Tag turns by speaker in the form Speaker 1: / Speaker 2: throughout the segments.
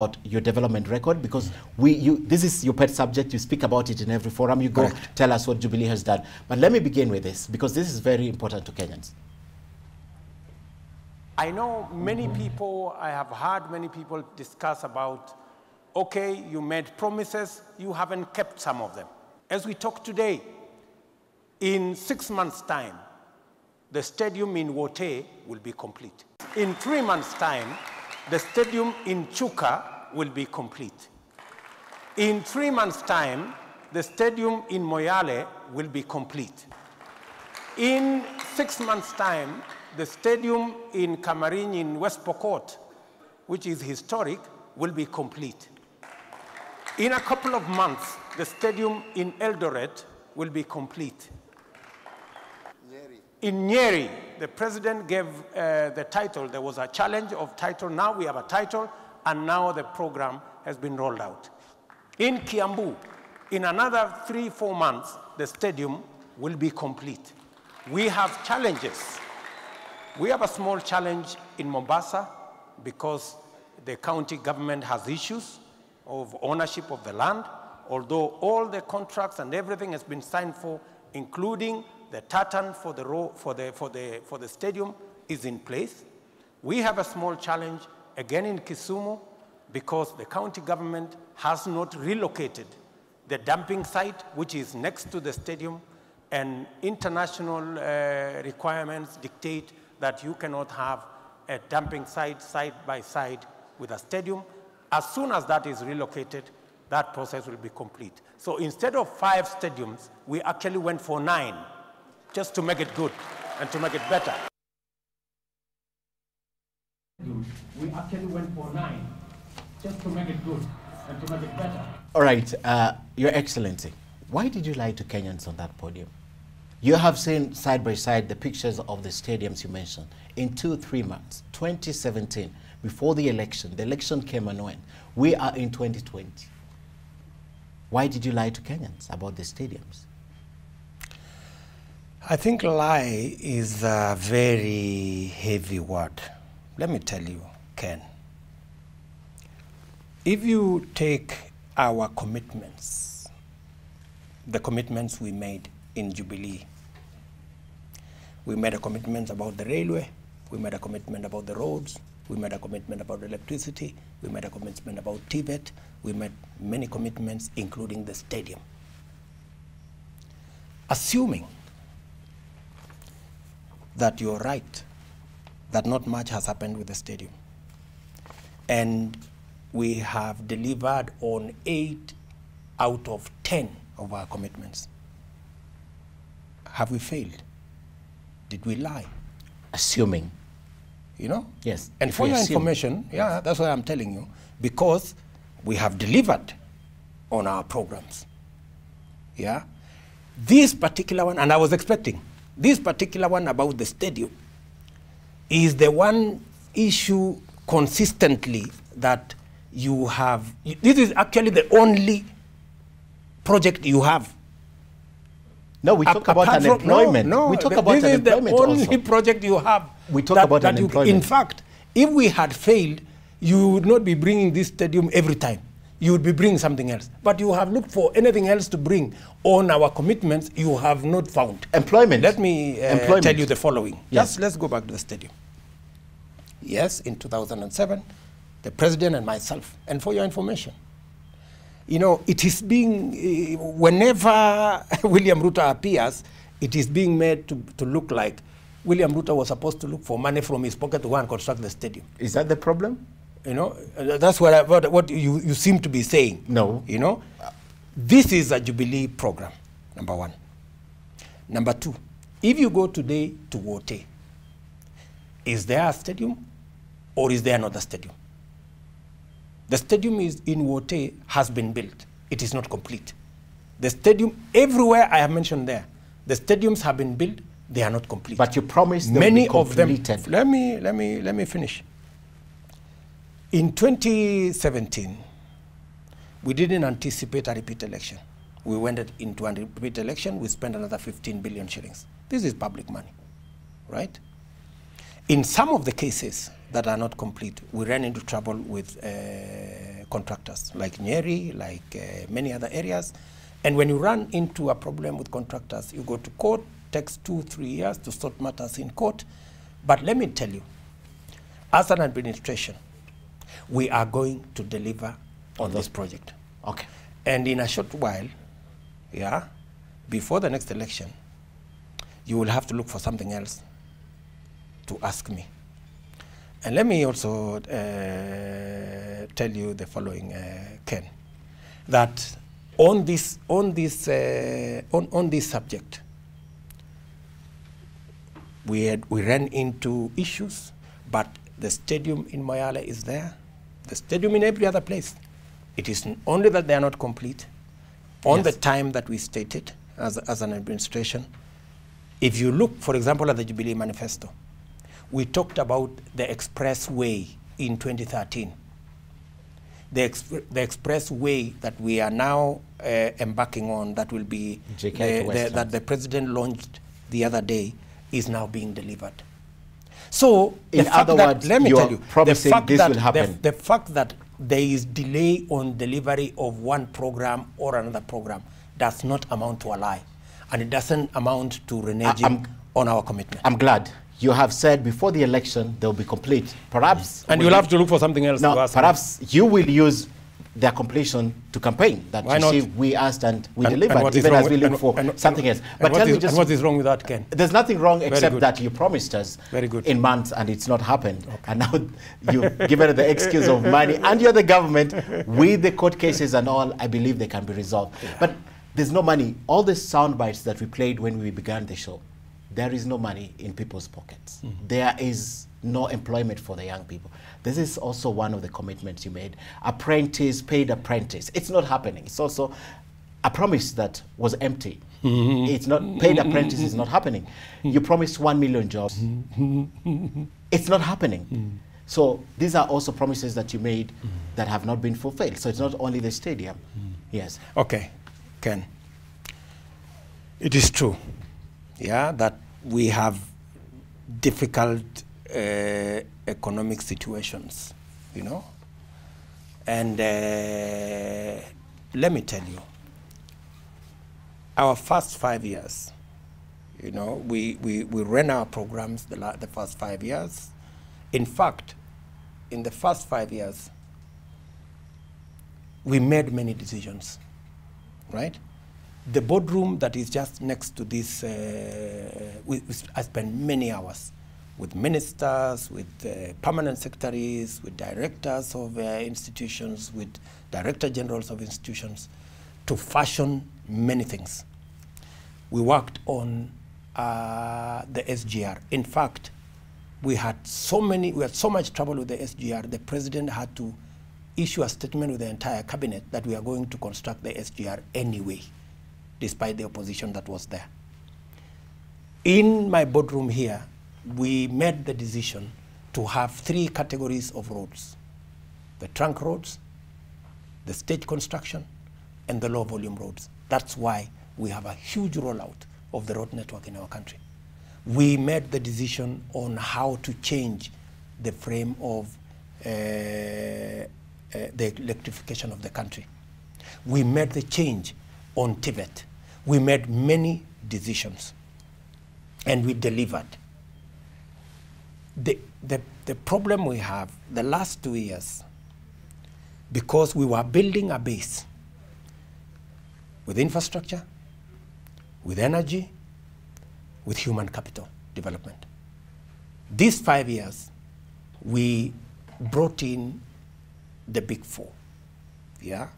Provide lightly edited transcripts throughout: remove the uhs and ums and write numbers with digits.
Speaker 1: about your development record, because this is your pet subject. You speak about it in every forum you go.
Speaker 2: Correct.
Speaker 1: Tell us what Jubilee has done. But let me begin with this, because this is very important to Kenyans.
Speaker 3: I know many people, I have heard many people discuss about, okay, you made promises, you haven't kept some of them. As we talk today, in 6 months' time, the stadium in Wote will be complete. In 3 months' time, the stadium in Chuka will be complete. In 3 months' time, the stadium in Moyale will be complete. In 6 months' time, the stadium in Kamarin in West Pokot, which is historic, will be complete. In a couple of months, the stadium in Eldoret will be complete. In Nyeri, the president gave the title. There was a challenge of title. Now we have a title, and now the program has been rolled out. In Kiambu, in another 3-4 months, the stadium will be complete. We have challenges. We have a small challenge in Mombasa because the county government has issues of ownership of the land, although all the contracts and everything has been signed for, including the tartan for the stadium is in place. We have a small challenge again in Kisumu because the county government has not relocated the dumping site, which is next to the stadium, and international requirements dictate that you cannot have a dumping site side by side with a stadium. As soon as that is relocated, that process will be complete. So instead of 5 stadiums, we actually went for 9, just to make it good and to make it better. We actually went for 9, just to make it good and to make it better.
Speaker 1: All right, Your Excellency, why did you lie to Kenyans on that podium? You have seen side by side the pictures of the stadiums you mentioned. In 2-3 months, 2017, before the election came and went. We are in 2020. Why did you lie to Kenyans about the stadiums?
Speaker 3: I think lie is a very heavy word. Let me tell you, Ken. If you take our commitments, the commitments we made in Jubilee, we made a commitment about the railway, we made a commitment about the roads, we made a commitment about electricity, we made a commitment about Tibet, we made many commitments, including the stadium. Assuming that you're right, that not much has happened with the stadium, and we have delivered on 8 out of 10 of our commitments. Have we failed? Did we lie?
Speaker 1: Assuming.
Speaker 3: You know?
Speaker 1: Yes.
Speaker 3: And for your information, yeah, that's why I'm telling you, because we have delivered on our programs. Yeah? This particular one, and I was expecting, this particular one about the stadium is the one issue consistently that you have. This is actually the only project you have.
Speaker 1: No, we talk about unemployment.
Speaker 3: No,
Speaker 1: we talk about unemployment also.
Speaker 3: This is the only project you have.
Speaker 1: We talk about unemployment.
Speaker 3: In fact, if we had failed, you would not be bringing this stadium every time. You would be bringing something else. But you have looked for anything else to bring on our commitments you have not found.
Speaker 1: Employment.
Speaker 3: Let me tell you the following.
Speaker 1: Yes.
Speaker 3: Let's go back to the stadium. Yes, in 2007, the president and myself, and for your information, you know, it is being, whenever William Ruto appears, it is being made to look like William Ruto was supposed to look for money from his pocket to go and construct the stadium.
Speaker 1: Is that the problem?
Speaker 3: You know, that's what you seem to be saying.
Speaker 1: No.
Speaker 3: You know, this is a Jubilee program, number 1. Number 2, if you go today to Wote, is there a stadium or is there another stadium? The stadium is in Wote has been built. It is not complete. The stadium, everywhere I have mentioned there, the stadiums have been built, they are not complete.
Speaker 1: But you promised them
Speaker 3: many
Speaker 1: to be completed.
Speaker 3: Of them, let me finish. In 2017, we didn't anticipate a repeat election. We went into a repeat election, we spent another 15 billion shillings. This is public money, right? In some of the cases that are not complete, we ran into trouble with contractors, like Nyeri, like many other areas. And when you run into a problem with contractors, you go to court, takes 2-3 years to sort matters in court. But let me tell you, as an administration, we are going to deliver on this project.
Speaker 1: Okay.
Speaker 3: And in a short while, yeah, before the next election, you will have to look for something else to ask me. And let me also tell you the following, Ken, that on this subject, we ran into issues, but the stadium in Moyale is there. The stadium in every other place. It is only that they are not complete on the time that we stated as an administration. If you look, for example, at the Jubilee Manifesto, we talked about the expressway in 2013. The expressway that we are now embarking on, that will be that the president launched the other day, is now being delivered. So, in other words, let me tell you,
Speaker 1: promising this will happen.
Speaker 3: The fact that there is delay on delivery of one program or another program does not amount to a lie, and it doesn't amount to reneging on our commitment.
Speaker 1: I'm glad. You have said before the election they'll be complete. Perhaps,
Speaker 3: and you'll have to look for something else.
Speaker 1: No,
Speaker 3: to ask
Speaker 1: perhaps you will use their completion to campaign. That
Speaker 3: Why
Speaker 1: you
Speaker 3: not?
Speaker 1: see, we asked and we delivered,
Speaker 3: what
Speaker 1: even as we look for something else. But tell me, just
Speaker 3: what is wrong with that, Ken?
Speaker 1: There's nothing wrong except that you promised us in months and it's not happened. Okay. And now you've given the excuse of money and you're the government. With the court cases and all, I believe they can be resolved. Yeah. But there's no money. All the sound bites that we played when we began the show, there is no money in people's pockets. Mm-hmm. There is no employment for the young people. This is also one of the commitments you made. Apprentice, paid apprentice. It's not happening. It's also a promise that was empty. Mm-hmm. It's not, paid apprentice is not happening. You promised 1 million jobs. It's not happening. So these are also promises that you made that have not been fulfilled. So it's not only the stadium. Yes.
Speaker 3: Okay, Ken. It is true, yeah, that we have difficult economic situations, you know. And let me tell you, our first 5 years, you know, we ran our programs the first 5 years. In fact, in the first 5 years, we made many decisions, right? The boardroom that is just next to this, I spent many hours with ministers, with permanent secretaries, with directors of institutions, with director generals of institutions, to fashion many things. We worked on the SGR. In fact, we had so much trouble with the SGR, the president had to issue a statement with the entire cabinet that we are going to construct the SGR anyway, despite the opposition that was there. In my boardroom here, we made the decision to have 3 categories of roads: the trunk roads, the stage construction, and the low volume roads. That's why we have a huge rollout of the road network in our country. We made the decision on how to change the frame of the electrification of the country. We made the change on TVET. We made many decisions, and we delivered. The problem we have the last 2 years, because we were building a base with infrastructure, with energy, with human capital development. These 5 years, we brought in the Big Four, yeah,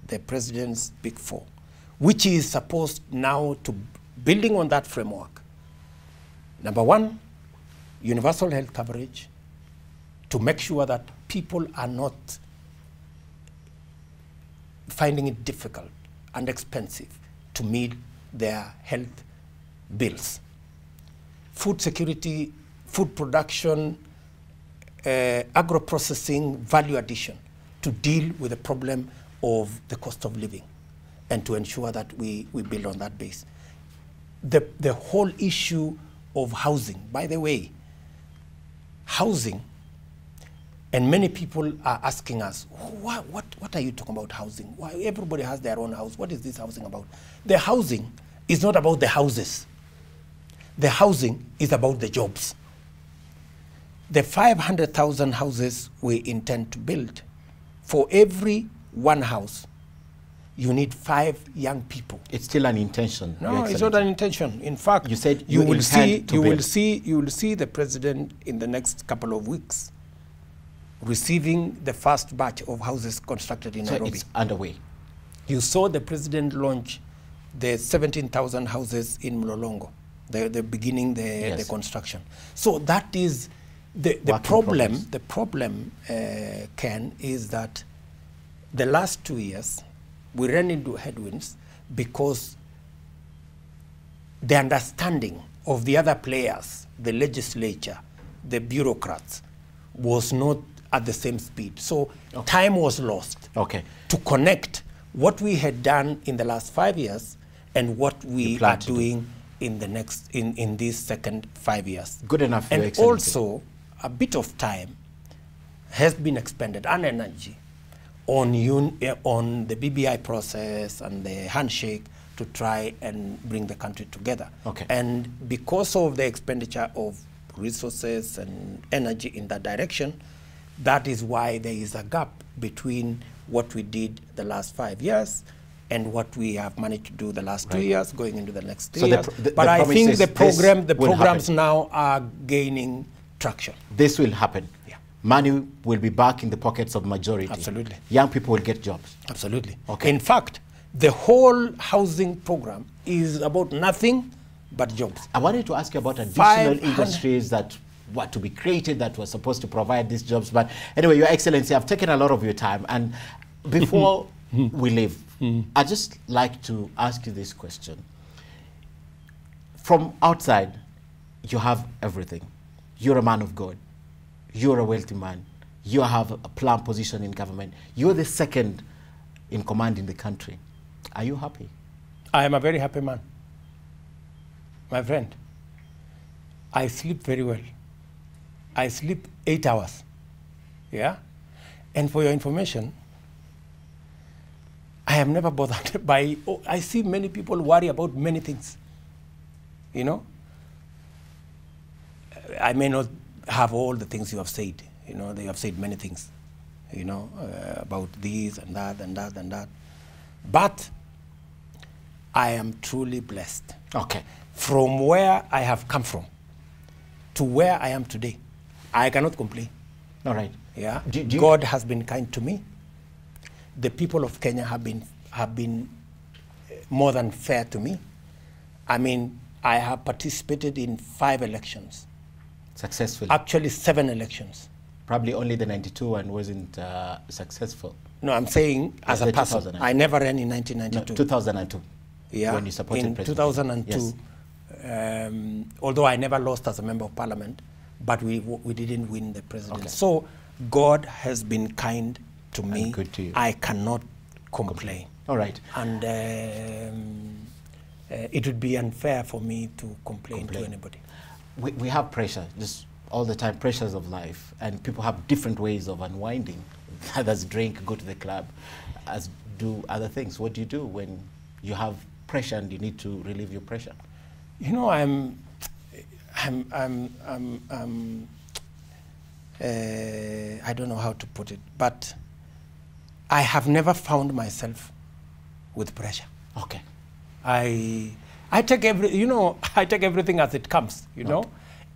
Speaker 3: the president's Big Four, which is supposed now to, building on that framework, number 1, universal health coverage, to make sure that people are not finding it difficult and expensive to meet their health bills. Food security, food production, agro-processing, value addition, to deal with the problem of the cost of living and to ensure that we build on that base. The whole issue of housing, by the way, housing, and many people are asking us, what are you talking about housing? Why everybody has their own house? What is this housing about? The housing is not about the houses. The housing is about the jobs. The 500,000 houses we intend to build, for every one house, you need 5 young people.
Speaker 1: It's still an intention.
Speaker 3: No, it's not an intention. In fact,
Speaker 1: you said
Speaker 3: you will see the president in the next couple of weeks receiving the first batch of houses constructed in Nairobi.
Speaker 1: It's underway.
Speaker 3: You saw the president launch the 17,000 houses in Mlolongo. They're beginning the construction. So that is the problem. The problem, Ken, is that the last 2 years we ran into headwinds because the understanding of the other players, the legislature, the bureaucrats, was not at the same speed. So time was lost to connect what we had done in the last 5 years and what we are doing in the next in these second 5 years.
Speaker 1: Good enough.
Speaker 3: And also a bit of time has been expended and energy on the BBI process and the handshake to try and bring the country together. And because of the expenditure of resources and energy in that direction, that is why there is a gap between what we did the last 5 years and what we have managed to do the last 2 years, going into the next 3 years. But I think the programs now are gaining traction.
Speaker 1: This will happen. Money will be back in the pockets of majority.
Speaker 3: Absolutely.
Speaker 1: Young people will get jobs.
Speaker 3: Absolutely. In fact, the whole housing program is about nothing but jobs.
Speaker 1: I wanted to ask you about additional industries that were to be created that were supposed to provide these jobs. But anyway, Your Excellency, I've taken a lot of your time. And before we leave, I'd just like to ask you this question. From outside, you have everything. You're a man of God. You're a wealthy man. You have a planned position in government. You're the second in command in the country. Are you happy?
Speaker 3: I am a very happy man. My friend, I sleep very well. I sleep 8 hours. Yeah? And for your information, I am never bothered by, I see many people worry about many things. You know? I may not have all the things you have said. You know, they have said many things, you know, about this and that and that and that. But I am truly blessed. From where I have come from to where I am today, I cannot complain.
Speaker 1: All right.
Speaker 3: Yeah. God has been kind to me. The people of Kenya have been more than fair to me. I mean, I have participated in 5 elections.
Speaker 1: Successfully?
Speaker 3: Actually, 7 elections.
Speaker 1: Probably only the 92 one wasn't successful.
Speaker 3: No, I'm saying as a person. I never ran in 1992.
Speaker 1: No, 2002.
Speaker 3: Yeah,
Speaker 1: when you supported
Speaker 3: in
Speaker 1: President.
Speaker 3: 2002, although I never lost as a member of parliament, but we didn't win the presidency. So God has been kind to me.
Speaker 1: And good to you.
Speaker 3: I cannot complain.
Speaker 1: All right.
Speaker 3: And it would be unfair for me to complain to anybody.
Speaker 1: We have pressure, just all the time, pressures of life, and people have different ways of unwinding. Others drink, go to the club, as do other things. What do you do when you have pressure and you need to relieve your pressure?
Speaker 3: You know, I don't know how to put it, but I have never found myself with pressure. I take I take everything as it comes, you know.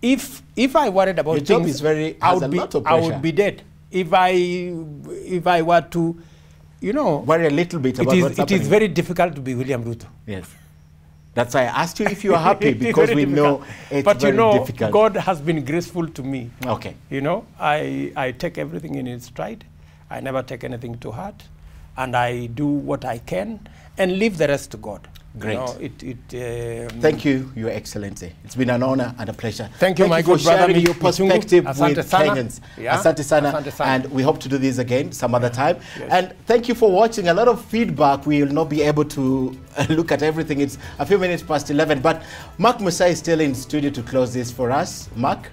Speaker 3: If I worried about
Speaker 1: your job
Speaker 3: things,
Speaker 1: is very, has a lot of pressure.
Speaker 3: I would be dead. If I were to, you know,
Speaker 1: worry a little bit about what's happening.
Speaker 3: It is very difficult to be William Ruto.
Speaker 1: Yes. That's why I asked you if you are happy, because we know it's
Speaker 3: but
Speaker 1: very difficult.
Speaker 3: But you know, God has been graceful to me. You know, I take everything in its stride. I never take anything to heart. And I do what I can and leave the rest to God.
Speaker 1: Great.
Speaker 3: You know,
Speaker 1: thank you, Your Excellency. It's been an honor and a pleasure.
Speaker 3: Thank you, my good brother,
Speaker 1: for sharing your perspective with Kenyans.
Speaker 3: Yeah.
Speaker 1: Asante sana. And we hope to do this again some other time. And thank you for watching. A lot of feedback. We will not be able to look at everything. It's a few minutes past 11. But Mark Musa is still in studio to close this for us. Mark?